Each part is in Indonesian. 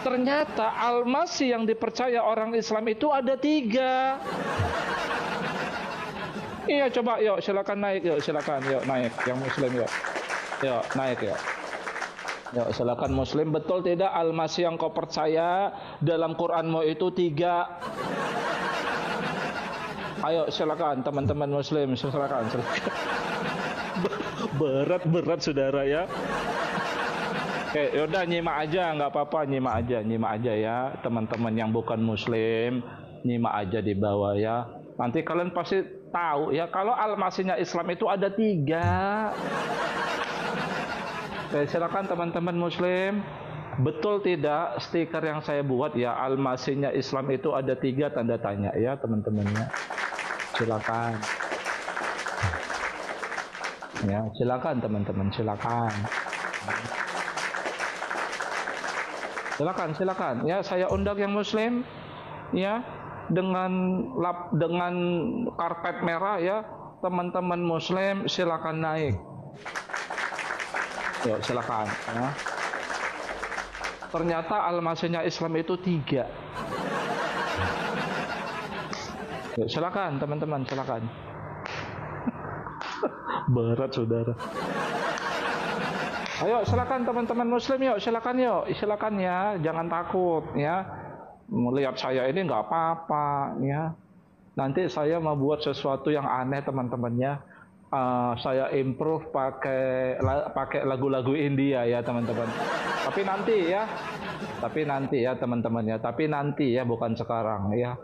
Ternyata Al-Masih yang dipercaya orang Islam itu ada 3. Iya, coba yuk silakan naik, yuk silakan, yuk naik yang Muslim, yuk naik, yuk silakan Muslim. Betul tidak Al-Masih yang kau percaya dalam Quranmu itu 3? Ayo silakan teman-teman Muslim, silakan. Berat saudara ya. Oke, yaudah nyimak aja, nggak apa-apa, nyimak aja ya, teman-teman yang bukan Muslim, nyimak aja di bawah ya. Nanti kalian pasti tahu ya, kalau Al-Masihnya Islam itu ada 3. Oke, silakan teman-teman Muslim. Betul tidak stiker yang saya buat ya, Al-Masihnya Islam itu ada 3 tanda tanya ya teman-temannya. Silakan. Ya, silakan teman-teman, silakan. Silakan ya, saya undang yang Muslim ya, dengan karpet merah ya, teman-teman Muslim silakan naik. Yuk silakan ya. Ternyata Al-Masihnya Islam itu 3. Yuk silakan teman-teman, silakan. Berat saudara. Ayo silakan teman-teman Muslim, yuk silakan ya, jangan takut ya. Melihat saya ini nggak apa-apa ya. Nanti saya mau buat sesuatu yang aneh teman-temannya. Saya improve pakai lagu-lagu India ya teman-teman. Tapi nanti ya teman-temannya. Tapi nanti ya, bukan sekarang ya.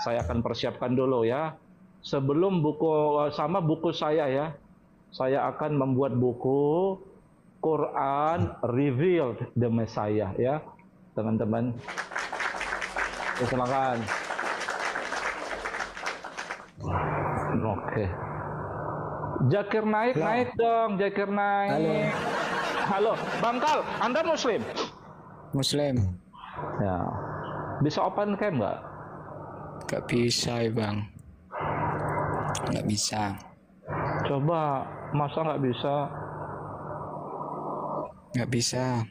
Saya akan persiapkan dulu ya. Sebelum buku saya ya. Saya akan membuat buku Quran Revealed the Messiah ya teman-teman. Silakan. Oke. Jakir naik dong, Jakir naik. Halo, Bangkal, Anda Muslim? Muslim. Ya. Bisa open cam nggak? Nggak bisa ya Bang. Nggak bisa. Coba, masa nggak bisa? Nggak bisa.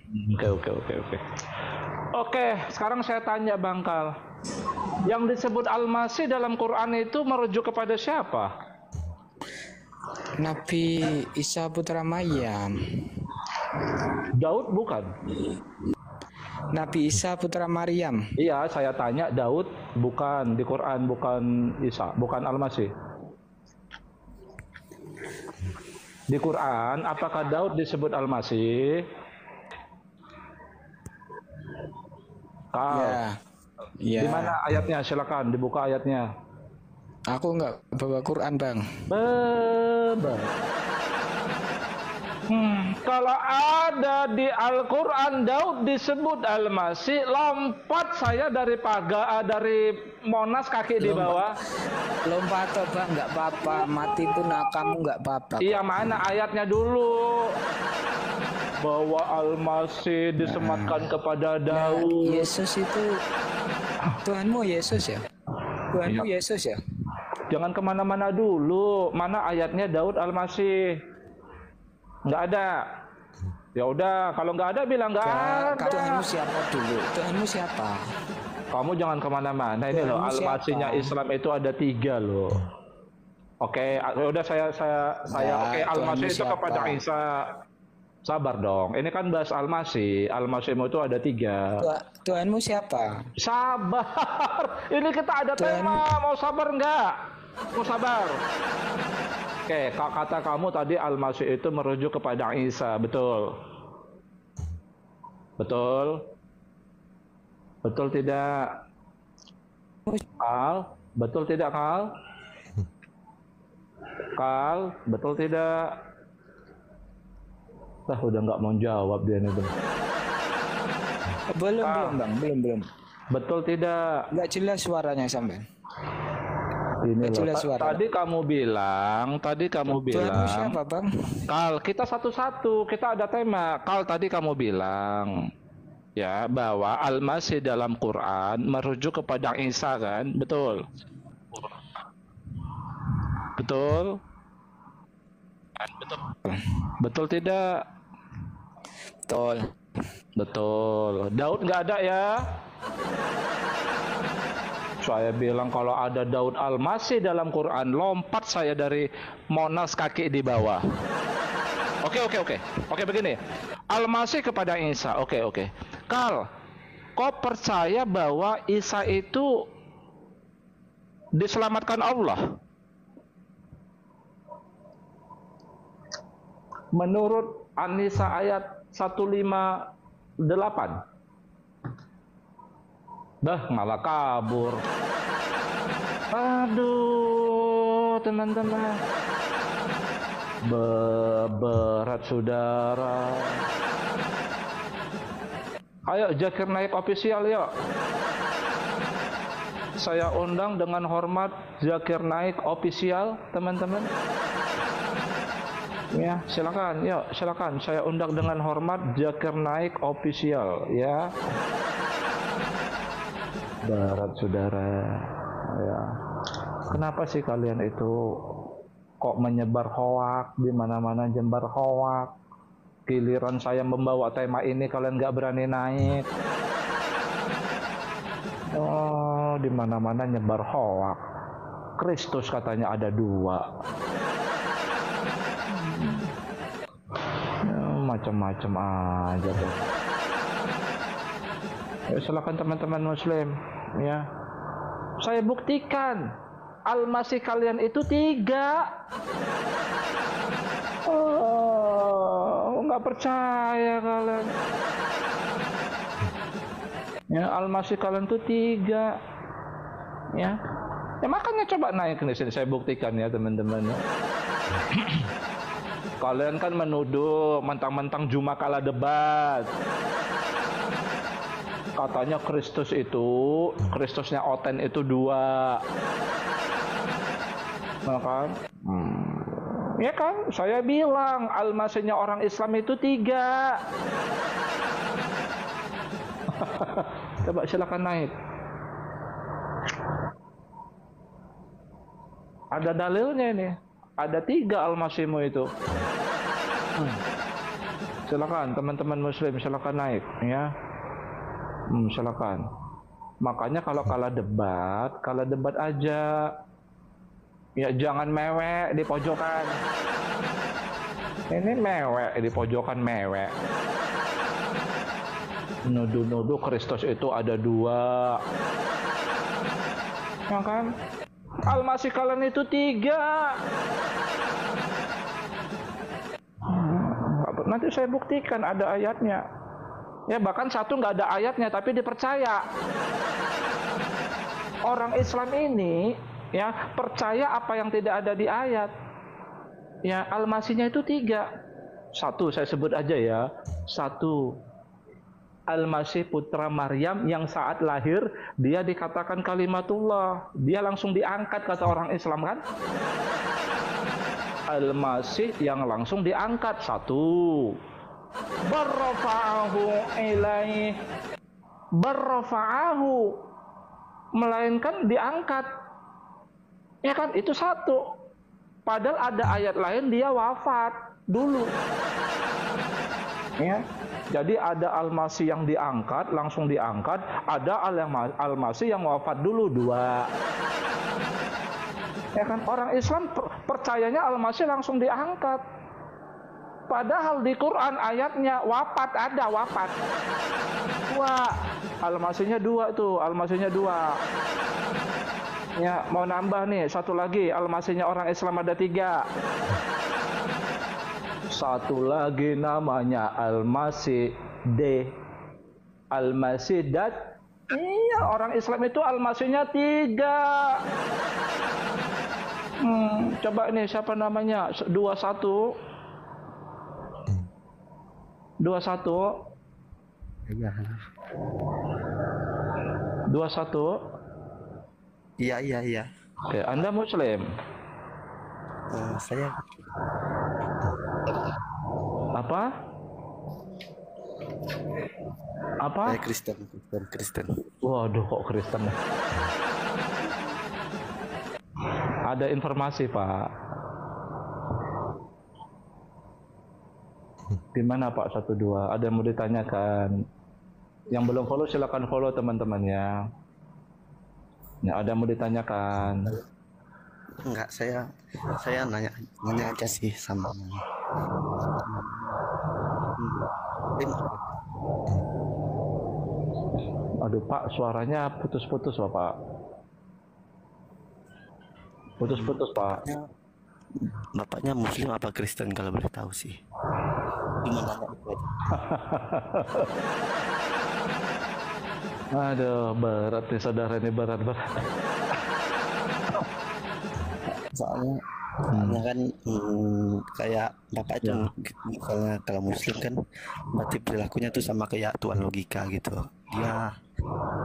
Oke, sekarang saya tanya Bangkal. Yang disebut Al-Masih dalam Quran itu merujuk kepada siapa? Nabi Isa putra Maryam. Daud bukan? Nabi Isa putra Maryam. Iya, saya tanya Daud bukan di Quran, bukan Isa, bukan Al-Masih. Di Quran, apakah Daud disebut Al-Masih? Ya. Di mana ayatnya? Silakan dibuka ayatnya. Aku nggak bawa Quran Bang. Kalau ada di Al-Quran Daud disebut Al-Masih, lompat saya dari Monas kaki di bawah. Lompat Bang, nggak apa-apa. Mati pun kamu nggak apa-apa. Iya, mana ayatnya dulu? Bahwa Al-Masih disematkan kepada Daud. Yesus itu Tuhanmu Yesus ya? Tuhanmu Iya. Yesus ya? Jangan kemana-mana dulu. Mana ayatnya Daud Al-Masih? Nggak ada. Ya udah, kalau nggak ada bilang nggak ada. Tuhanmu siapa dulu? Tuhanmu siapa? Kamu jangan kemana-mana. Ini loh, Al-Masihnya Islam itu ada 3 loh. Oke, udah saya oke, Al-Masih itu kepada Isa. Sabar dong. Ini kan bahas Al-Masih. Al-Masihmu itu ada 3. Tuhanmu siapa? Sabar. Ini kita ada tema. Mau sabar nggak? Mau sabar. Oke, kata kamu tadi Al-Masih itu merujuk kepada Isa, betul? Betul? Betul tidak? Kal? Betul tidak, Kal? Kal, betul tidak? Udah nggak mau jawab dia nih, Bang. Belum, Bang. Belum. Betul tidak? Nggak jelas suaranya sampai. Ini loh, tadi kamu bilang. Tuhanmu siapa, Bang? Kal, kita satu-satu, kita ada tema. Kal, tadi kamu bilang ya bahwa Al-Masih dalam Quran merujuk kepada Isa kan? Betul? Betul? Betul tidak? Betul. Betul. Daud nggak ada ya? Saya bilang kalau ada Daud Al-Masih dalam Quran, lompat saya dari Monas kaki di bawah. Oke, begini. Al-Masih kepada Isa. Oke. Kal, kau percaya bahwa Isa itu diselamatkan Allah? Menurut An-Nisa ayat 158. Dah malah kabur. Aduh, teman-teman. Berat saudara. Ayo Zakir Naik official yuk. Saya undang dengan hormat Zakir Naik official, teman-teman. Ya, silakan. Yuk, silakan. Saya undang dengan hormat Zakir Naik official, ya. Berat saudara. Ya. Kenapa sih kalian itu kok menyebar hoak di mana-mana, jembar hoak? Giliran saya membawa tema ini kalian nggak berani naik. Oh, di mana-mana nyebar hoak. Kristus katanya ada 2. Ya, macam-macam aja tuh. Ya, silakan teman-teman Muslim, ya. Saya buktikan Al-Masih kalian itu 3. Oh, nggak percaya kalian. Ya, Al-Masih kalian itu 3. Ya. Ya makanya coba naik ke sini, saya buktikan ya teman-teman. Ya. Kalian kan menuduh mentang-mentang Juma kalah debat. Katanya Kristusnya Oten itu 2. Nah kan? Ya kan? Saya bilang Al-Masihnya orang Islam itu 3. Coba silakan naik. Ada dalilnya ini. Ada 3 Al-Masihmu itu. Silakan teman-teman Muslim, silakan naik ya. Silakan. Makanya kalau kalah debat aja. Ya jangan mewek di pojokan. Ini mewek di pojokan mewek. Nuduh-nuduh Kristus itu ada 2. Ya kan? Al-Masih kalian itu 3. Nanti saya buktikan ada ayatnya. Ya bahkan 1 nggak ada ayatnya tapi dipercaya. Orang Islam ini ya percaya apa yang tidak ada di ayat. Ya Al-Masihnya itu 3. 1 saya sebut aja ya. 1 Al-Masih putra Maryam yang saat lahir dia dikatakan kalimatullah. Dia langsung diangkat kata orang Islam kan? Al-Masih yang langsung diangkat. 1 barrafa'ahu ilaih, barrafa'ahu, melainkan diangkat. Ya kan, itu 1. Padahal ada ayat lain dia wafat dulu. Ya. Jadi ada Al-Masih yang diangkat, langsung diangkat. Ada Al-Masih yang wafat dulu 2. Ya kan, orang Islam percayanya Al-Masih langsung diangkat. Padahal di Quran ayatnya wafat, ada wafat. 2. Al-Masihnya 2 tuh, Al-Masihnya 2. Ya, mau nambah nih 1 lagi, Al-Masihnya orang Islam ada 3. 1 lagi namanya Al-Masih D. Al-Masih Dat. Iya, orang Islam itu Al-Masihnya 3. Coba ini siapa namanya? 21. 21. 21. Iya. Oke, Anda Muslim? Saya Apa? saya Kristen. Waduh, kok Kristen? Ada informasi, Pak. Di mana Pak 12? Ada yang mau ditanyakan? Yang belum follow silakan follow teman-temannya. Ya, ada yang mau ditanyakan? Enggak, saya nanya aja sih sama. Aduh Pak, suaranya putus-putus Bapak. Putus-putus Pak. Bapaknya Muslim apa Kristen kalau boleh tahu sih? Gimana itu aja? Aduh, berat nih saudara, ini berat. Soalnya kan kayak bapak itu misalnya kalau Muslim kan berarti perilakunya tuh sama kayak tuan logika gitu.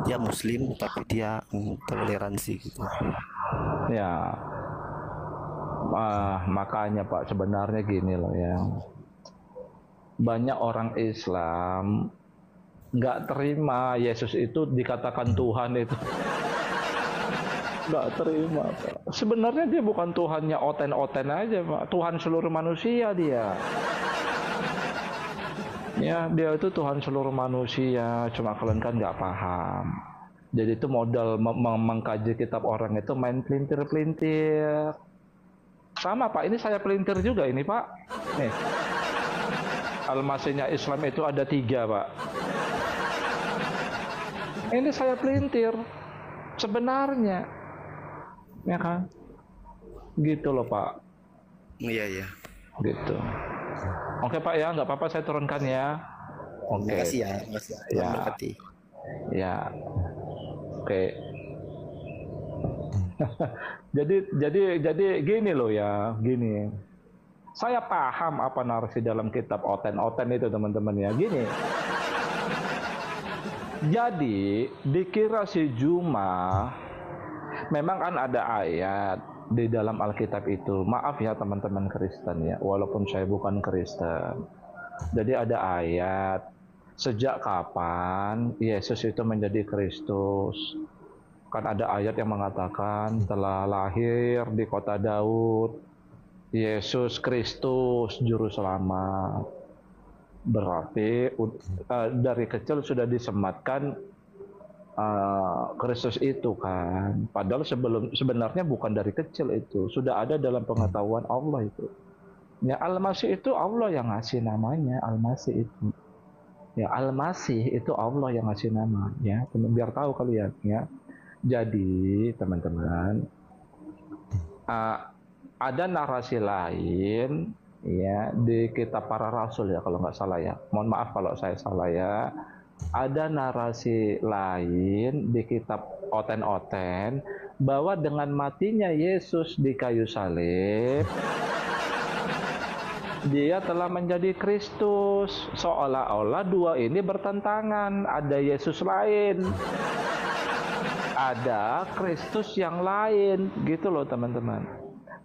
Dia Muslim tapi dia toleransi gitu. Ya, makanya Pak, sebenarnya gini loh ya, banyak orang Islam nggak terima Yesus itu dikatakan Tuhan itu. Nggak terima Pak. Sebenarnya dia bukan Tuhannya oten-oten aja Pak, Tuhan seluruh manusia dia. Ya, dia itu Tuhan seluruh manusia, cuma kalian kan nggak paham. Jadi itu modal mengkaji kitab orang itu main pelintir-pelintir. Sama Pak, ini saya pelintir juga ini Pak. Nih, almasihnya Islam itu ada 3 Pak. Ini saya pelintir sebenarnya, ya kan? Gitu loh Pak. Iya. Gitu. Oke Pak ya, nggak apa-apa saya turunkan ya. Oke. Makasih ya. Ya. Berkati. Ya. Oke. jadi gini loh ya, gini. Saya paham apa narasi dalam kitab oten-oten itu teman-teman ya. Gini. Jadi dikira si Juma memang kan ada ayat di dalam Alkitab itu. Maaf ya teman-teman Kristen ya, walaupun saya bukan Kristen. Jadi ada ayat, sejak kapan Yesus itu menjadi Kristus? Kan ada ayat yang mengatakan telah lahir di kota Daud Yesus Kristus Juru Selamat. Berarti dari kecil sudah disematkan Kristus itu kan. Padahal sebenarnya bukan dari kecil itu, sudah ada dalam pengetahuan Allah itu. Ya, Al-Masih itu Allah yang ngasih namanya, Al-Masih itu. Ya, Al-Masih itu Allah yang ngasih nama ya, biar tahu kalian ya. Jadi, teman-teman, ada narasi lain ya di kitab para rasul ya kalau nggak salah ya. Mohon maaf kalau saya salah ya. Ada narasi lain di kitab oten-oten bahwa dengan matinya Yesus di kayu salib dia telah menjadi Kristus. Seolah-olah dua ini bertentangan. Ada Yesus lain, ada Kristus yang lain, gitu loh teman-teman.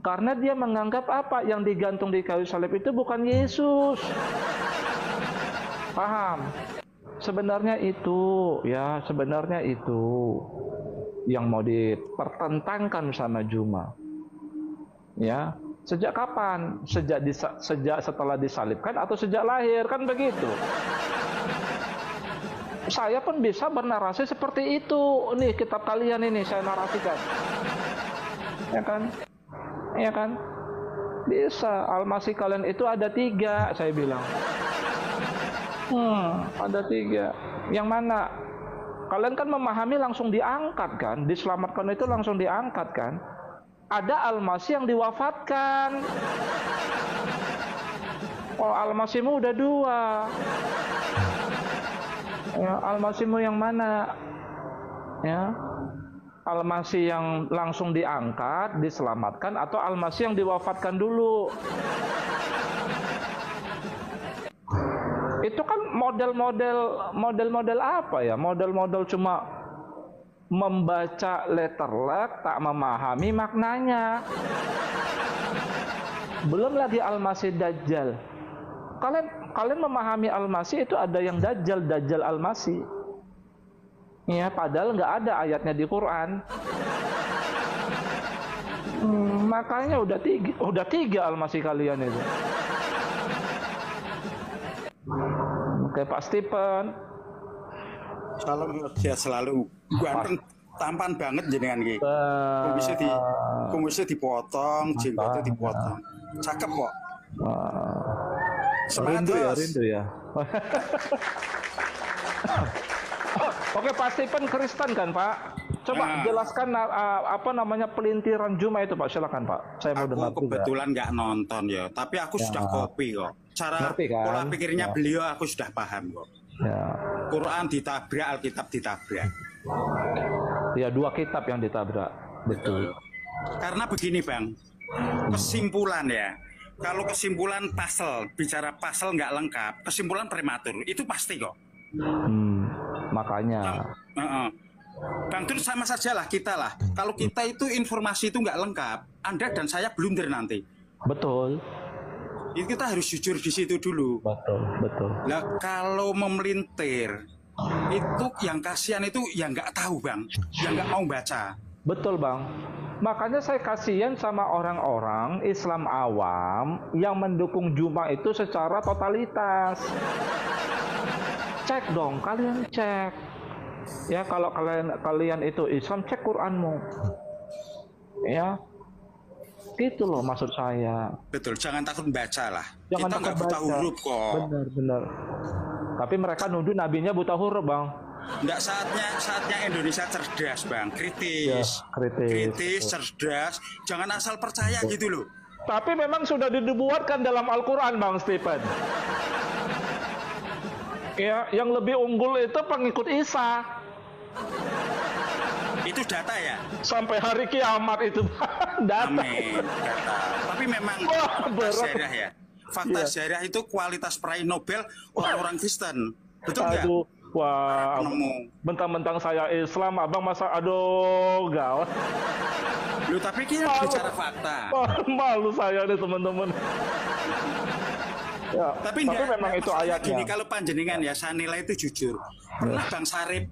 Karena dia menganggap apa yang digantung di kayu salib itu bukan Yesus. Paham? Sebenarnya itu, ya sebenarnya itu yang mau dipertentangkan sama Juma. Ya, sejak kapan? Sejak setelah disalibkan atau sejak lahir, kan begitu. Saya pun bisa bernarasi seperti itu. Nih kitab kalian ini saya narasikan. Ya kan? Ya kan? Bisa. Al-Masih kalian itu ada 3, saya bilang. Ada 3. Yang mana? Kalian kan memahami langsung diangkat kan? Diselamatkan itu langsung diangkat kan? Ada Al-Masih yang diwafatkan. Oh, Al-Masihmu udah 2. Ya, Al-Masihmu yang mana? Ya. Al-Masih yang langsung diangkat, diselamatkan, atau Al-Masih yang diwafatkan dulu? Itu kan model-model apa ya? Model-model cuma membaca letterlet, tak memahami maknanya. Belum lagi Al-Masih Dajjal. Kalian memahami Al-Masih itu ada yang Dajjal Al-Masih. Ya, padahal nggak ada ayatnya di Quran. Makanya udah tiga Al-Masih kalian itu. Oke, Pak Stephen. Salam sehat selalu. Ganteng, tampan banget jenengan iki. Kumisnya dipotong, jenggotnya dipotong. Cakep kok. Semangat Rindu ya, terus. rindu ya. Oke, Pak Stephen Kristen kan, Pak? Coba jelaskan apa namanya pelintiran Juma itu, Pak. Silakan, Pak. Saya mau dengar Aku juga. kebetulan nggak nonton ya, tapi aku sudah copy kok. Cara Ngerti kan? pola pikirnya Ya. beliau aku sudah paham kok. Ya. Quran ditabrak, Alkitab ditabrak. Ya, 2 kitab yang ditabrak. Betul. Karena begini Bang, kesimpulan ya. Kalau kesimpulan pasal, bicara pasal nggak lengkap, kesimpulan prematur, itu pasti kok. Makanya. Heeh. Bang, terus sama saja lah kita lah. Kalau kita itu informasi itu nggak lengkap, Anda dan saya blunder nanti. Betul. Itu kita harus jujur di situ dulu. Betul. Nah, kalau memelintir, itu yang kasihan itu yang nggak tahu Bang, yang nggak mau baca. Betul, Bang. Makanya saya kasihan sama orang-orang Islam awam yang mendukung Juma itu secara totalitas. Cek dong, kalian cek. Ya, kalau kalian itu Islam, cek Quranmu. Ya. Gitu loh maksud saya. Betul, jangan takut baca lah. Jangan Kita takut nggak buta baca. huruf kok. Benar. Tapi mereka nuduh nabinya buta huruf, Bang. Nggak saatnya Indonesia cerdas Bang, kritis. Ya, kritis. Cerdas, jangan asal percaya gitu loh. Tapi memang sudah dibuatkan dalam Al-Quran, Bang Stephen. Ya, yang lebih unggul itu pengikut Isa. Itu data ya? Sampai hari kiamat itu data. Amin, data. Tapi memang Wah, fakta berat. sejarah ya. Fakta Iya. sejarah itu kualitas peraih Nobel orang-orang Kristen. Betul nggak? Aduh, wah, Penemu. mentang-mentang saya Islam, abang masa aduh gawat. Loh, tapi kita bicara fakta. Malu saya nih teman-teman. Ya, Tapi memang itu masalahnya ayatnya. gini, kalau panjenengan ya saya nilai itu jujur. Pernah Bang Sarip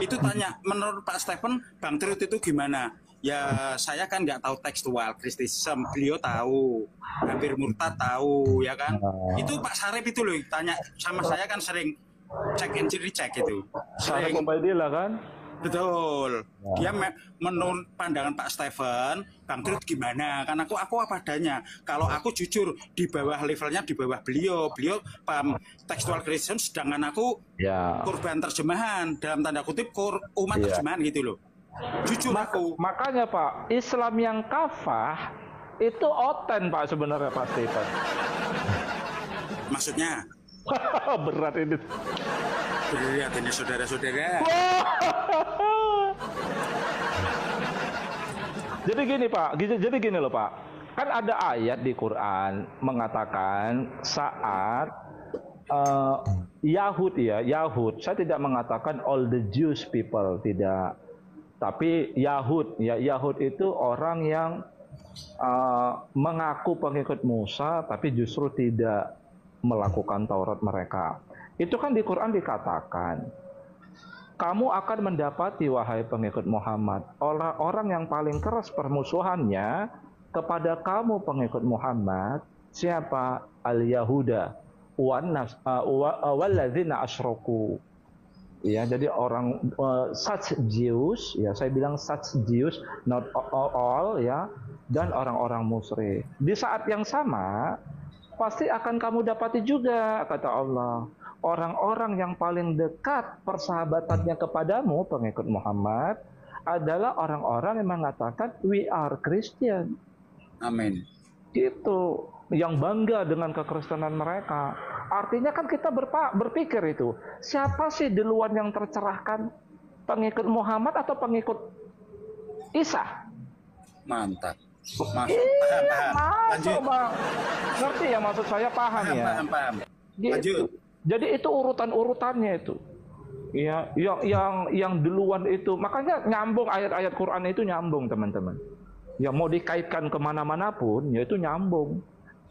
itu tanya, menurut Pak Stephen, Bang Trud itu gimana? Ya saya kan nggak tahu tekstual Kristisme, beliau tahu, hampir murtad tahu, ya kan? Itu Pak Sarip itu loh tanya sama saya kan sering cek and recheck itu. Saya Sering, Ubaidillah kan? betul. Dia menurut pandangan Pak Stephen, Bang Trud gimana? Kan aku apa adanya. Kalau aku jujur di bawah levelnya di bawah beliau paham tekstual Kristen, sedangkan aku Ya. korban terjemahan dalam tanda kutip umat Iya. terjemahan gitu loh. Jujur aku. Makanya Pak, Islam yang kafah itu oten Pak sebenarnya Pak Stephen. Maksudnya Berat ini. berat ini saudara-saudara. Jadi gini Pak, jadi gini loh Pak. Kan ada ayat di Quran mengatakan saat Yahud. Saya tidak mengatakan all the Jewish people, tidak. Tapi Yahud itu orang yang mengaku pengikut Musa tapi justru tidak melakukan Taurat mereka. Itu kan di Quran dikatakan, kamu akan mendapati wahai pengikut Muhammad, orang yang paling keras permusuhannya kepada kamu pengikut Muhammad siapa? Al-Yahuda walladzina asyraku. Ya, jadi orang such Jews, ya saya bilang such Jews, not all ya, dan orang-orang musyrik. Di saat yang sama pasti akan kamu dapati juga kata Allah, orang-orang yang paling dekat persahabatannya kepadamu pengikut Muhammad adalah orang-orang yang mengatakan we are Christian. Amin. Gitu, yang bangga dengan kekristenan mereka. Artinya kan kita berpikir itu, siapa sih duluan yang tercerahkan? Pengikut Muhammad atau pengikut Isa? Mantap. Masuk Lanjut. Bang. Ngerti ya maksud saya, paham ya? Paham. Gitu. Lanjut. Jadi itu urutan-urutannya itu. Ya, yang duluan itu, makanya nyambung ayat-ayat Quran itu nyambung teman-teman. Ya mau dikaitkan kemana-mana pun, ya itu nyambung.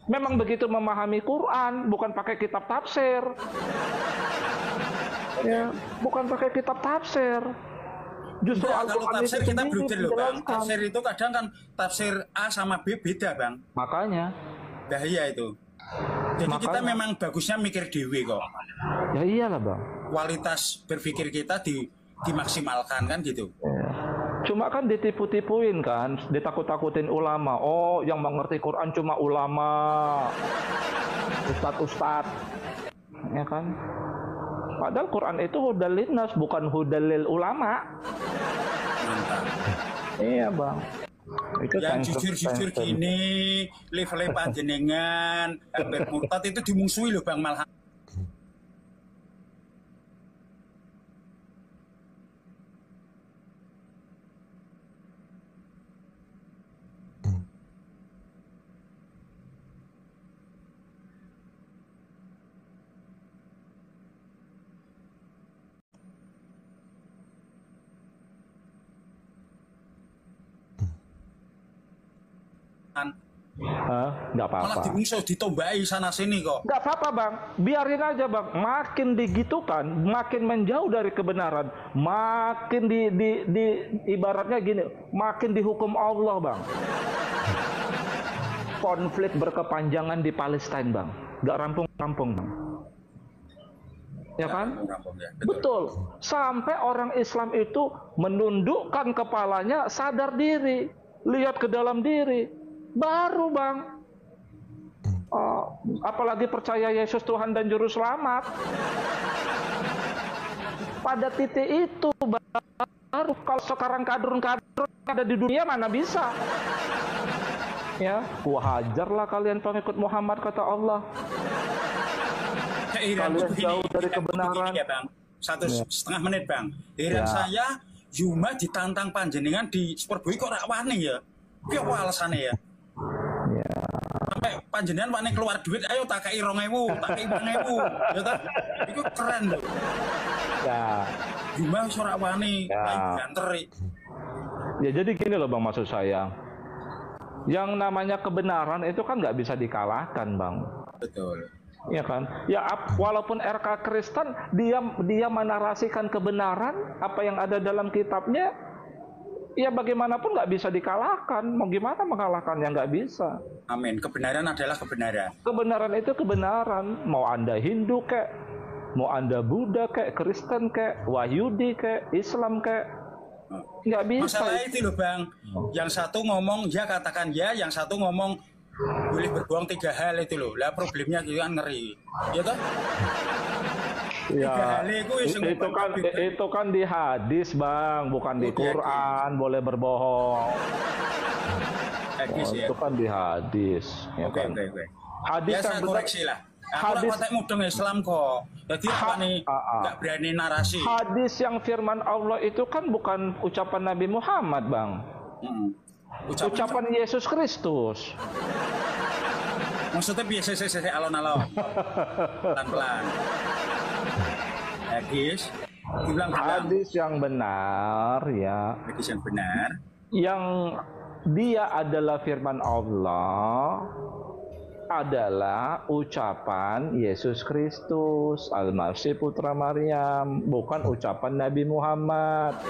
Memang begitu memahami Quran, bukan pakai kitab tafsir. Ya, bukan pakai kitab tafsir. Justru Kalau Al-Quran tafsir itu kita sendiri blunder loh Bang. menjelaskan. Tafsir itu kadang kan tafsir A sama B beda Bang. Makanya, Bahaya itu. Jadi kita Makanya- memang bagusnya mikir dewe kok. Ya iyalah bang. Kualitas berpikir kita dimaksimalkan kan gitu. Ya. Cuma kan ditipu-tipuin kan, ditakut-takutin ulama. Oh, yang mengerti Quran cuma ulama, ustadz-ustadz, ya kan? Padahal Quran itu hudal linnas, bukan hudal lil ulama. Mantap. Iya bang. Itu Yang thanks- jujur-jujur thanks- gini, level panjenengan, Albert Murtad itu dimungsuhi loh Bang Malham. Hah? Nggak Malah apa-apa. dimungsuh, ditombai sana sini kok. Nggak apa-apa bang, biarin aja bang. Makin digitukan, makin menjauh dari kebenaran, makin di ibaratnya gini, makin dihukum Allah bang. Konflik berkepanjangan di Palestina bang, nggak rampung-rampung bang. Ya kan? Rampung, ya. Betul. Sampai orang Islam itu menundukkan kepalanya, sadar diri, lihat ke dalam diri, baru bang. Apalagi percaya Yesus Tuhan dan Juru Selamat. Pada titik itu baru, kalau sekarang kadrun-kadrun ada di dunia mana bisa. Ya, wajarlah kalian pengikut Muhammad kata Allah. Heranku Kalian jauh dari heranku kebenaran. begini ya Bang. 1,5 menit Bang. Ya. Heran saya, Yuma ditantang panjenengan di Superboy kok rak wani ya. Piye apa alasannya ya? Ya. Sampai panjenengan wani keluar duit, ayo tak kei 2.000, tak kei 4.000. Ya ta? Iku keren loh. Ya. Yuma wis ora wani, Ya. paling ganteri. Ya jadi gini loh bang, maksud saya. Yang namanya kebenaran itu kan nggak bisa dikalahkan bang. Betul. Iya kan? Ya walaupun RK Kristen dia menarasikan kebenaran apa yang ada dalam kitabnya, ya bagaimanapun nggak bisa dikalahkan. Mau gimana mengalahkannya, nggak bisa. Amin. Kebenaran adalah kebenaran. Kebenaran itu kebenaran. Mau Anda Hindu kek, mau Anda Buddha kek, Kristen kek, Wahyudi kek, Islam kek, nggak bisa. Masalah itu loh Bang. Yang satu ngomong ya katakan ya, yang satu ngomong boleh berbohong 3 hal itu loh. Lah problemnya gitu kan ngeri. Ya toh? Ya, 3 hal itu kan di hadis bang, bukan di Oh, di Quran. Boleh berbohong. Hadis ya. Itu kan di hadis. Ya Oke, kan? oke, oke. Hadis Ya yang saya benar. koreksi lah. Aku lah Hadis- kotek mudeng Islam kok. Jadi apa nih nggak berani narasi. Hadis yang firman Allah itu kan bukan ucapan Nabi Muhammad bang. Hmm. Ucapan Yesus Kristus. Maksudnya biasa saya alon-alon. Pelan-pelan. Hadis. Bilang-bilang. Hadis yang benar ya, Hadis yang benar. yang dia adalah firman Allah, adalah ucapan Yesus Kristus Al-Masih Putra Maryam, bukan ucapan Nabi Muhammad.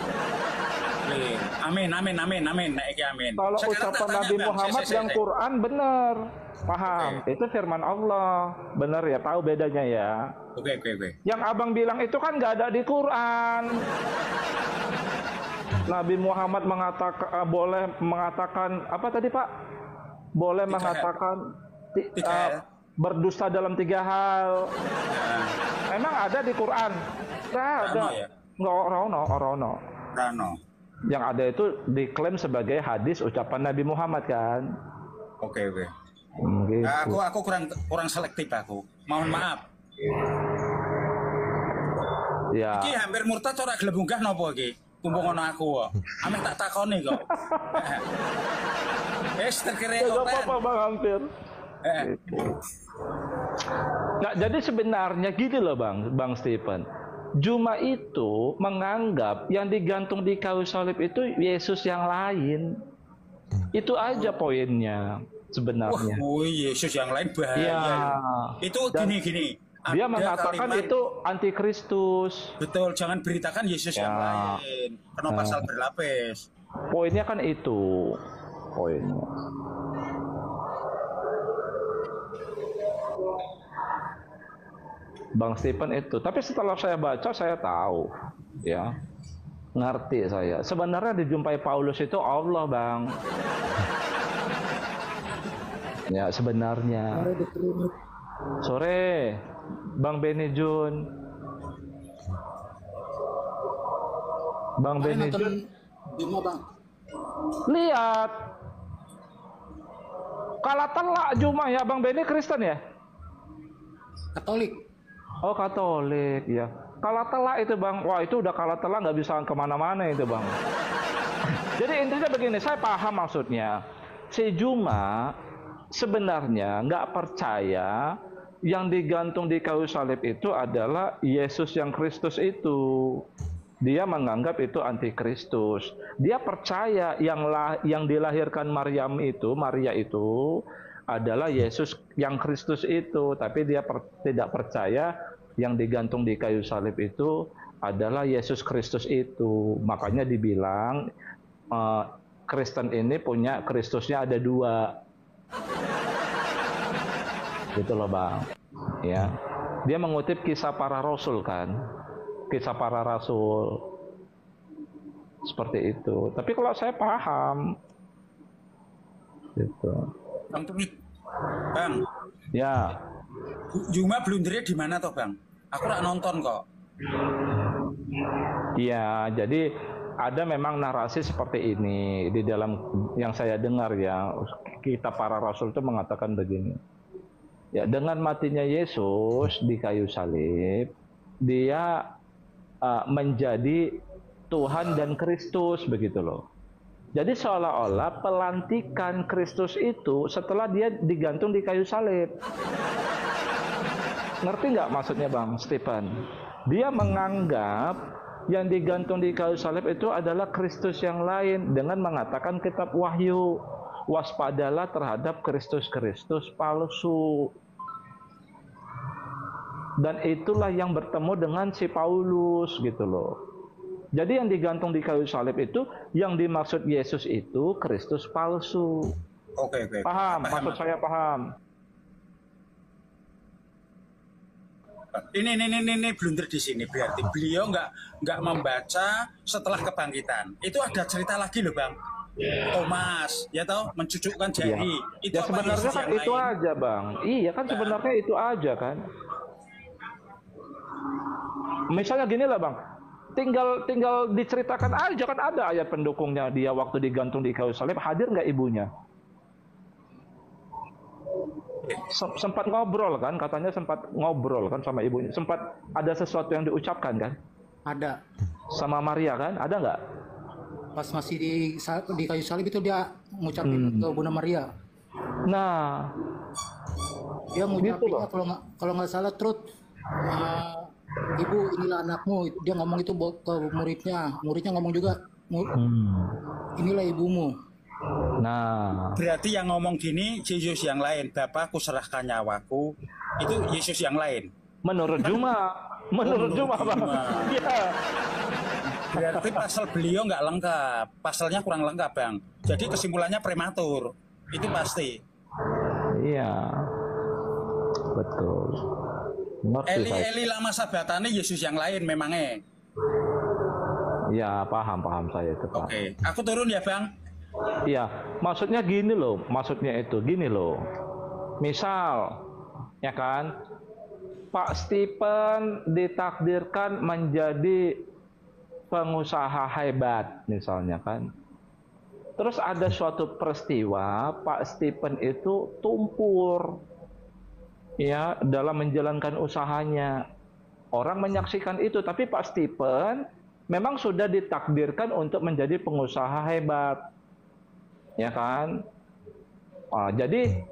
Amin, amin, amin, amin. Naik amin. Kalau Sekarang ucapan tak tanya, Nabi Bang. Muhammad yang Quran benar, paham? Itu firman Allah, benar ya, tahu bedanya ya. Oke, oke, oke. Yang abang bilang itu kan nggak ada di Quran. Nabi Muhammad boleh mengatakan apa tadi Pak? Boleh 3 hal. mengatakan 3 hal. berdusta dalam 3 hal. Emang ada di Quran? Nggak ada. Rano ya? Nggak orono. Rano. Yang ada itu diklaim sebagai hadis ucapan Nabi Muhammad kan? Oke, oke. Gitu. Aku kurang selektif aku. Mohon maaf. Ya. Iki hampir murtad ora gelem munggah napa iki? Kumpul ngono aku kok. Ame tak takoni kok. Terkira Nggak open. apa-apa Bang hampir. Nah, jadi sebenarnya gini loh Bang Stephen. Juma itu menganggap yang digantung di kayu salib itu Yesus yang lain. Itu aja poinnya sebenarnya. Wah, Yesus yang lain bahaya. Iya. Itu Dan gini. Dia Ada mengatakan kalimat- itu antikristus. Betul, jangan beritakan Yesus yang Ya. lain. Karena pasal berlapis. Poinnya kan itu. Poinnya. Bang Stephen itu. Tapi setelah saya baca saya tahu, ya, ngerti saya. Sebenarnya dijumpai Paulus itu Allah, Bang. Ya sebenarnya. Sore, Bang Benny Jun. Bang Benny Jun. Bang. Lihat. Kalah telak Juma ya, Bang Benny Kristen ya? Katolik. Oh Katolik ya. Kalah telak itu Bang. Wah itu udah kalah telak nggak bisa kemana-mana itu Bang. Jadi intinya begini, saya paham maksudnya. Si Juma sebenarnya nggak percaya yang digantung di kayu salib itu adalah Yesus yang Kristus itu. Dia menganggap itu antikristus. Dia percaya yang dilahirkan Maria itu adalah Yesus yang Kristus itu, tapi dia tidak percaya yang digantung di kayu salib itu adalah Yesus Kristus itu. Makanya dibilang Kristen ini punya Kristusnya ada dua. Gitu loh Bang. Ya. Dia mengutip kisah para rasul kan. Kisah para rasul seperti itu. Tapi kalau saya paham gitu. Bang Tumit, Bang. Ya. Juma blundernya di mana toh Bang? Aku rak nonton kok. Iya, jadi ada memang narasi seperti ini di dalam yang saya dengar ya. Kita para rasul itu mengatakan begini. Ya, dengan matinya Yesus di kayu salib, dia menjadi Tuhan dan Kristus begitu loh. Jadi seolah-olah pelantikan Kristus itu setelah dia digantung di kayu salib. Ngerti nggak maksudnya Bang Stephen? Dia menganggap yang digantung di kayu salib itu adalah Kristus yang lain dengan mengatakan kitab Wahyu, waspadalah terhadap Kristus-Kristus palsu. Dan itulah yang bertemu dengan si Paulus gitu loh. Jadi yang digantung di kayu salib itu, yang dimaksud Yesus itu Kristus palsu. Oke. Paham? Maksud saya paham. Ini blunder di sini. Berarti beliau nggak membaca setelah kebangkitan. Itu ada cerita lagi loh Bang. Thomas, ya toh mencucukkan jari. Ya. Itu Ya sebenarnya kan itu lain? aja Bang. Iya kan sebenarnya itu aja kan. Misalnya gini lah Bang, tinggal diceritakan aja kan ada ayat pendukungnya dia waktu digantung di kayu salib, hadir nggak ibunya? Sempat ngobrol kan, katanya sempat ngobrol kan sama ibunya, sempat ada sesuatu yang diucapkan kan? Ada. Sama Maria kan, ada nggak? Pas masih di kayu salib itu dia ngucapin ke Bunda Maria. Nah, Dia ngucapinnya gitu kalau nggak salah Truth. Ibu inilah anakmu, dia ngomong itu ke muridnya ngomong juga, inilah ibumu. Nah, Berarti yang ngomong gini Yesus yang lain. Bapakku serahkan nyawaku, itu Yesus yang lain. menurut Juma Bang. Iya. Berarti pasal beliau nggak lengkap, pasalnya kurang lengkap Bang. Jadi kesimpulannya prematur, itu pasti. Iya. Betul. Ngerti saya. Eli lama sabatane Yesus yang lain memangnya. Ya, paham saya itu, Pak. Oke, aku turun ya Bang. Iya, maksudnya gini loh, gini loh. Misal, ya kan, Pak Stephen ditakdirkan menjadi pengusaha hebat, misalnya kan. Terus ada suatu peristiwa, Pak Stephen itu tumpur, ya, dalam menjalankan usahanya. Orang menyaksikan itu, tapi Pak Stephen memang sudah ditakdirkan untuk menjadi pengusaha hebat, ya kan? Jadi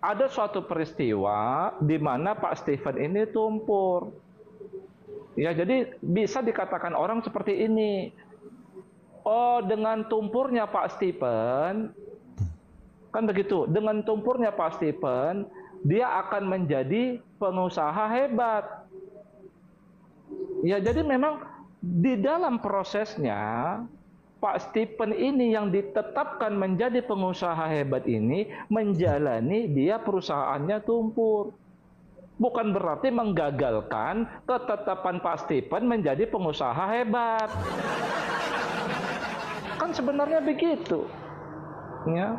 ada suatu peristiwa di mana Pak Stephen ini tumpur. Ya, jadi bisa dikatakan orang seperti ini. Oh, dengan tumpurnya Pak Stephen, kan begitu. Dengan tumpurnya Pak Stephen, dia akan menjadi pengusaha hebat. Ya, jadi memang di dalam prosesnya Pak Stephen ini yang ditetapkan menjadi pengusaha hebat ini menjalani dia perusahaannya tumpur. bukan berarti menggagalkan ketetapan Pak Stephen menjadi pengusaha hebat. Kan sebenarnya begitu. Ya.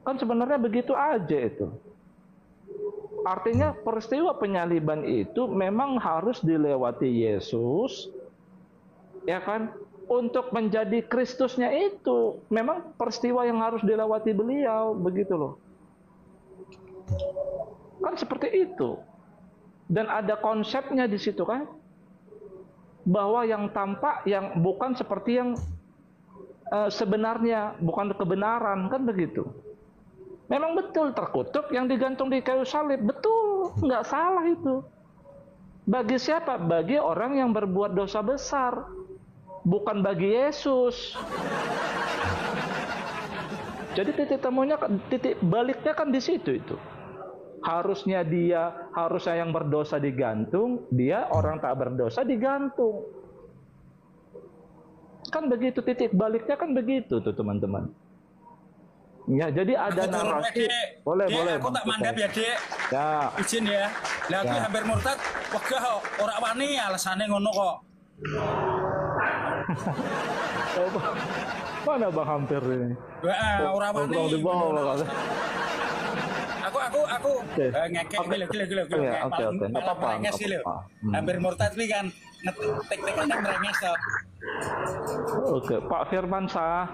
Kan sebenarnya begitu aja itu. Artinya peristiwa penyaliban itu memang harus dilewati Yesus, ya kan? Untuk menjadi Kristusnya itu memang peristiwa yang harus dilewati beliau, begitu loh. Kan seperti itu. Dan ada konsepnya di situ kan, bahwa yang tampak yang bukan seperti yang sebenarnya, bukan kebenaran, kan begitu. Memang betul terkutuk yang digantung di kayu salib, betul, nggak salah itu. Bagi siapa? Bagi orang yang berbuat dosa besar, bukan bagi Yesus. Jadi titik temunya, titik baliknya kan di situ itu. Harusnya yang berdosa digantung, dia orang tak berdosa digantung. Kan begitu, titik baliknya kan begitu tuh teman-teman. Ya, jadi ada narasi. Boleh. Aku tak manggap ya, Dek. Ya. Izin ya. Lah aku hampir murtad, wegah ora wani alasane ngono kok. Mana Bang hampir ini? Wah, ora wani. Di bawah. Aku ngekek gila. Oke. Enggak apa-apa. Hampir murtad wi kan ngetik-tikan yang merenges kok. Oke, Pak Firman Sah.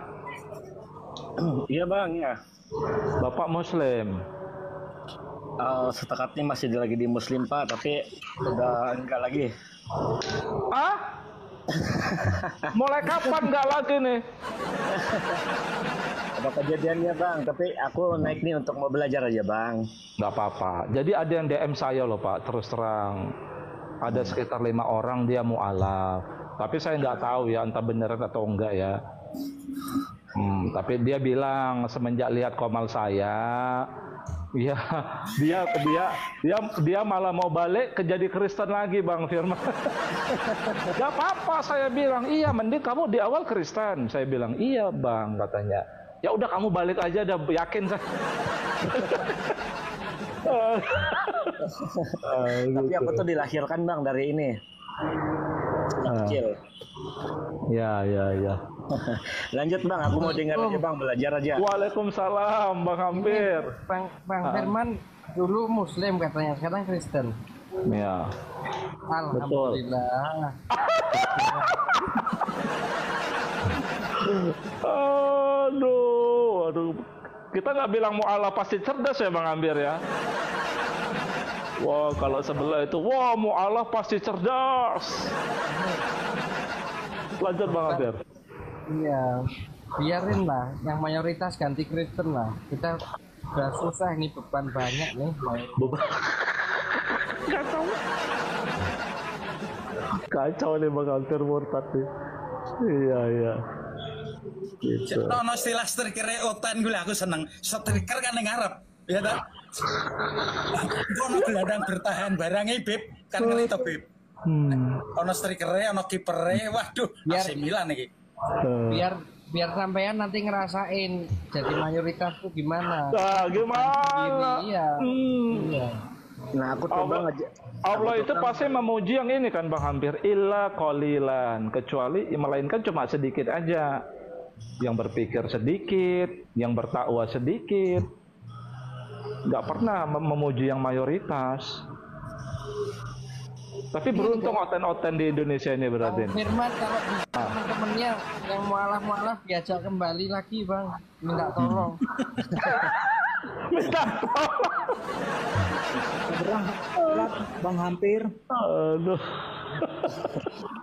Iya bang, ya. Bapak Muslim. Setekatnya masih lagi di Muslim Pak, tapi udah enggak lagi. Ah? Mulai kapan enggak lagi nih? Ada kejadiannya bang, tapi aku naik nih untuk mau belajar aja bang. Nggak apa-apa. Jadi ada yang DM saya loh Pak, terus terang. Ada sekitar 5 orang dia mu'alaf. Tapi saya nggak tahu ya entah beneran atau enggak ya. Tapi dia bilang semenjak lihat komal saya, ya dia malah mau balik ke jadi Kristen lagi Bang Firman. Gak apa-apa saya bilang, iya mending kamu di awal Kristen. Saya bilang iya Bang katanya. Ya udah kamu balik aja, udah yakin saya. Tapi aku tuh dilahirkan bang dari ini. Kecil. Ya. Lanjut bang, aku mau dengar aja bang, belajar aja. Waalaikumsalam Bang Hampir. Bang Firman dulu Muslim katanya, sekarang Kristen. Ya. Alhamdulillah. Aduh. Kita nggak bilang mu'alaf pasti cerdas ya Bang Hampir ya. Wah, kalau sebelah itu, wah mu'alaf pasti cerdas. Lanjut Bang Hampir. Iya, biarin lah, yang mayoritas ganti Kristen lah. Kita udah susah nih, beban banyak nih. Beban. Kacau nih Bang Hampir murtad nih. Iya. Gitu. Ono istilah striker otan gue aku seneng. Striker kan yang ngarep, ya tak? Ono gelandang bertahan barangnya Beb, kan ngerti to Beb. Ono strikernya, ono kipernya, waduh, AC Milan nih. Biar sampean nanti ngerasain jadi mayoritas tuh gimana. Nah, gimana? Iya. Nah aku coba ngajak. Allah itu pasti memuji yang ini kan Bang Hampir, illa qalilan, kecuali melainkan cuma sedikit aja. Yang berpikir sedikit, yang bertakwa sedikit. Nggak pernah memuji yang mayoritas. Tapi beruntung oten-oten di Indonesia ini berarti. Firman kalau teman-temannya yang mualaf diajak kembali lagi Bang, minta tolong. Minta tolong. Berat Bang Hampir. Aduh.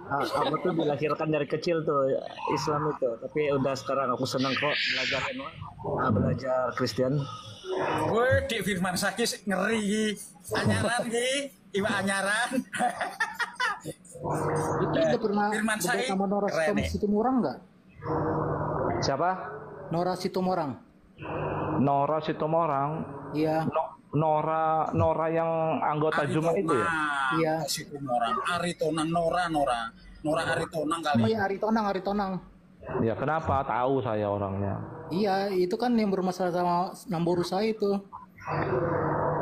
Aku tuh dilahirkan dari kecil tuh Islam itu, tapi udah sekarang aku senang kok belajar Kristen. Gue di Firman Sakis ngeri, anyaran Iwa anyaran. Itu udah pernah Firman debat Sakis sama Nora Situmorang nggak? Siapa? Nora Situmorang. Nora Situmorang. Iya. Nora yang anggota Juma itu ya? Iya. Situmorang, Aritonang, Nora Aritonang kali. Oh iya, Aritonang. Ya kenapa? Tahu saya orangnya. Iya, itu kan yang bermasalah sama Namborusa itu.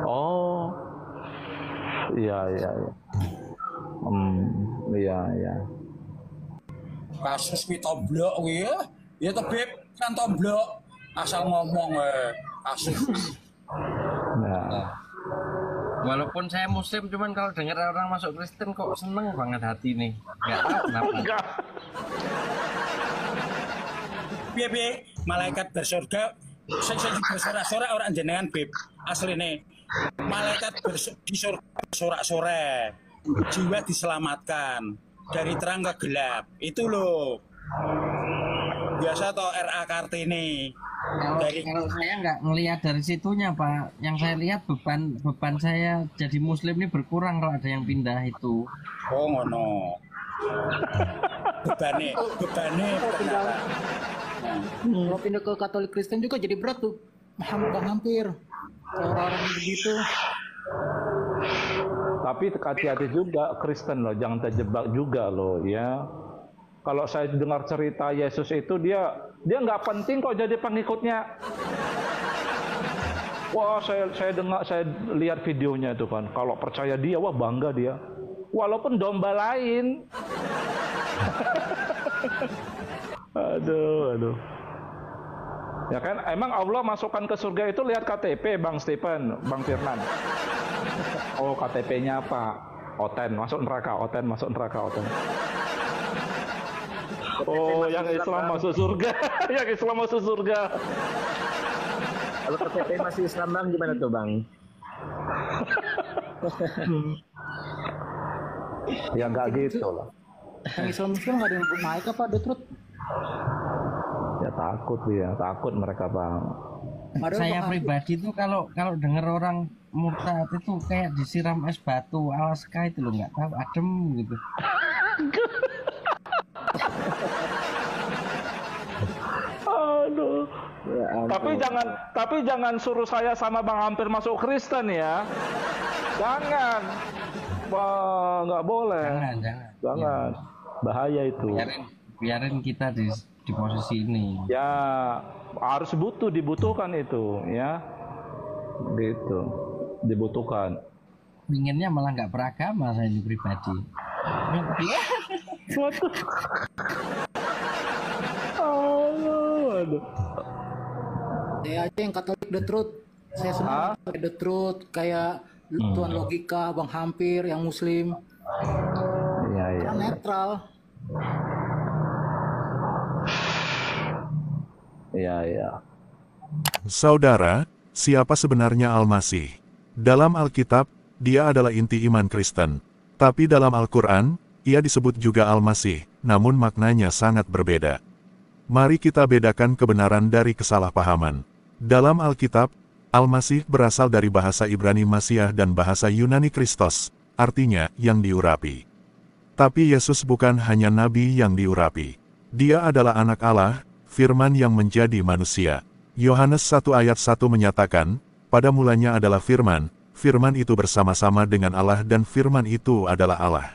Oh. Iya, iya, iya. Iya, iya. Kasus kuwi tomblok kuwi ya. Ya to Beb, kan tomblok. Asal ngomong kasus. Nah, Walaupun saya muslim, cuman kalau dengar orang masuk Kristen kok seneng banget hati nih. Nggak tahu kenapa. enggak. Piye malaikat bersurga sing bersorak-sorak orang jenengan Beb. Asline malaikat di surga bersorak-sorak. Jiwa diselamatkan dari terang ke gelap. Itu loh. Biasa toh RA Kartini. Kalau saya nggak ngelihat dari situnya Pak, yang saya lihat beban saya jadi muslim ini berkurang kalau ada yang pindah itu. Oh ngono. Bebane. Kalau pindah ke Katolik Kristen juga jadi berat tuh. Hampir. Orang-orang begitu. Tapi hati-hati juga Kristen loh, jangan terjebak juga loh ya. Kalau saya dengar cerita Yesus itu dia nggak penting kok jadi pengikutnya. Wah, saya lihat videonya itu kan. Kalau percaya dia, wah bangga dia. Walaupun domba lain. Aduh. Ya kan, emang Allah masukkan ke surga itu lihat KTP, Bang Stephen, Bang Firman. Oh, KTP-nya apa? Oten, masuk neraka, Oten. Oh, yang Islam masuk surga. Yang Islam masuk surga. Kalau KTP masih Islam Bang, gimana tuh Bang? Ya nggak gitu lah. Yang Islam nggak ada yang naik apa The Truth? Ya takut mereka Bang. Saya pribadi tuh kalau dengar orang murtad itu kayak disiram es batu Alaska itu loh, nggak tahu adem gitu. Aduh. Ya, tapi jangan suruh saya sama Bang hampir masuk Kristen ya. Jangan. Wah, nggak boleh. Jangan. Ya. Bahaya itu. Biarin kita di posisi ini. Ya, harus dibutuhkan itu ya. Gitu. Dibutuhkan. Inginnya malah nggak beragama saya pribadi. Suatu. Aduh. Saya aja yang Katolik The Truth. Saya senang The Truth kayak Tuan Logika, Bang Hampir yang Muslim. Iya. Netral. Iya. Saudara, siapa sebenarnya Al-Masih? Dalam Alkitab, dia adalah inti iman Kristen. Tapi dalam Al-Quran, ia disebut juga Al-Masih, namun maknanya sangat berbeda. Mari kita bedakan kebenaran dari kesalahpahaman. Dalam Alkitab, Al-Masih berasal dari bahasa Ibrani Masiah dan bahasa Yunani Kristos, artinya yang diurapi. Tapi Yesus bukan hanya nabi yang diurapi. Dia adalah anak Allah, firman yang menjadi manusia. Yohanes 1 ayat 1 menyatakan, pada mulanya adalah firman, firman itu bersama-sama dengan Allah dan firman itu adalah Allah.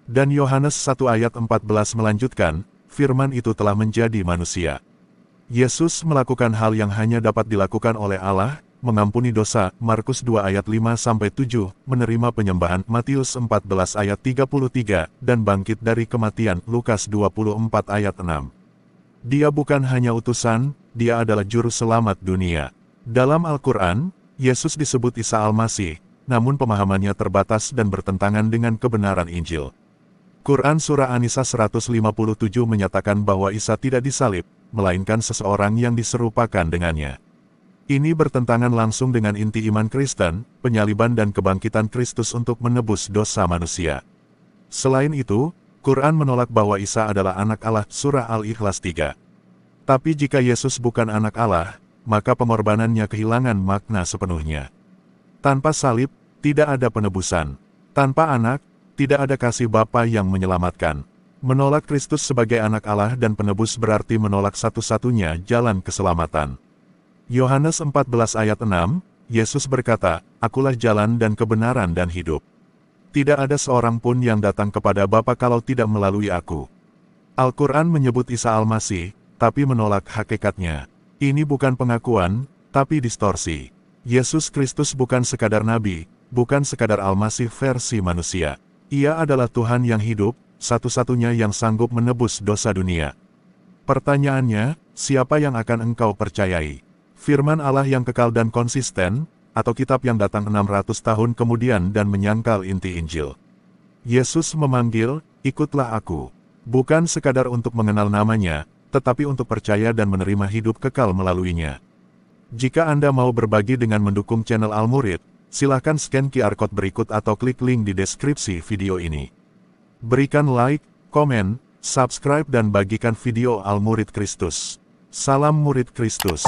Dan Yohanes 1 ayat 14 melanjutkan, firman itu telah menjadi manusia. Yesus melakukan hal yang hanya dapat dilakukan oleh Allah, mengampuni dosa, Markus 2 ayat 5-7, menerima penyembahan, Matius 14 ayat 33, dan bangkit dari kematian, Lukas 24 ayat 6. Dia bukan hanya utusan, dia adalah juru selamat dunia. Dalam Al-Quran, Yesus disebut Isa Al-Masih, namun pemahamannya terbatas dan bertentangan dengan kebenaran Injil. Quran Surah An-Nisa 157 menyatakan bahwa Isa tidak disalib, melainkan seseorang yang diserupakan dengannya. Ini bertentangan langsung dengan inti iman Kristen, penyaliban dan kebangkitan Kristus untuk menebus dosa manusia. Selain itu, Quran menolak bahwa Isa adalah anak Allah, Surah Al-Ikhlas 3. Tapi jika Yesus bukan anak Allah, maka pengorbanannya kehilangan makna sepenuhnya. Tanpa salib, tidak ada penebusan. Tanpa anak, tidak ada kasih Bapa yang menyelamatkan. Menolak Kristus sebagai anak Allah dan penebus berarti menolak satu-satunya jalan keselamatan. Yohanes 14 ayat 6, Yesus berkata, "Akulah jalan dan kebenaran dan hidup. Tidak ada seorang pun yang datang kepada Bapa kalau tidak melalui aku." Al-Quran menyebut Isa Al-Masih, tapi menolak hakikatnya. Ini bukan pengakuan, tapi distorsi. Yesus Kristus bukan sekadar nabi, bukan sekadar Al-Masih versi manusia. Ia adalah Tuhan yang hidup, satu-satunya yang sanggup menebus dosa dunia. Pertanyaannya, siapa yang akan engkau percayai? Firman Allah yang kekal dan konsisten, atau kitab yang datang 600 tahun kemudian dan menyangkal inti Injil? Yesus memanggil, ikutlah aku. Bukan sekadar untuk mengenal namanya, tetapi untuk percaya dan menerima hidup kekal melaluinya. Jika Anda mau berbagi dengan mendukung channel Al-Murid, silakan scan QR Code berikut atau klik link di deskripsi video ini. Berikan like, komen, subscribe dan bagikan video Al-Murid Kristus. Salam Murid Kristus.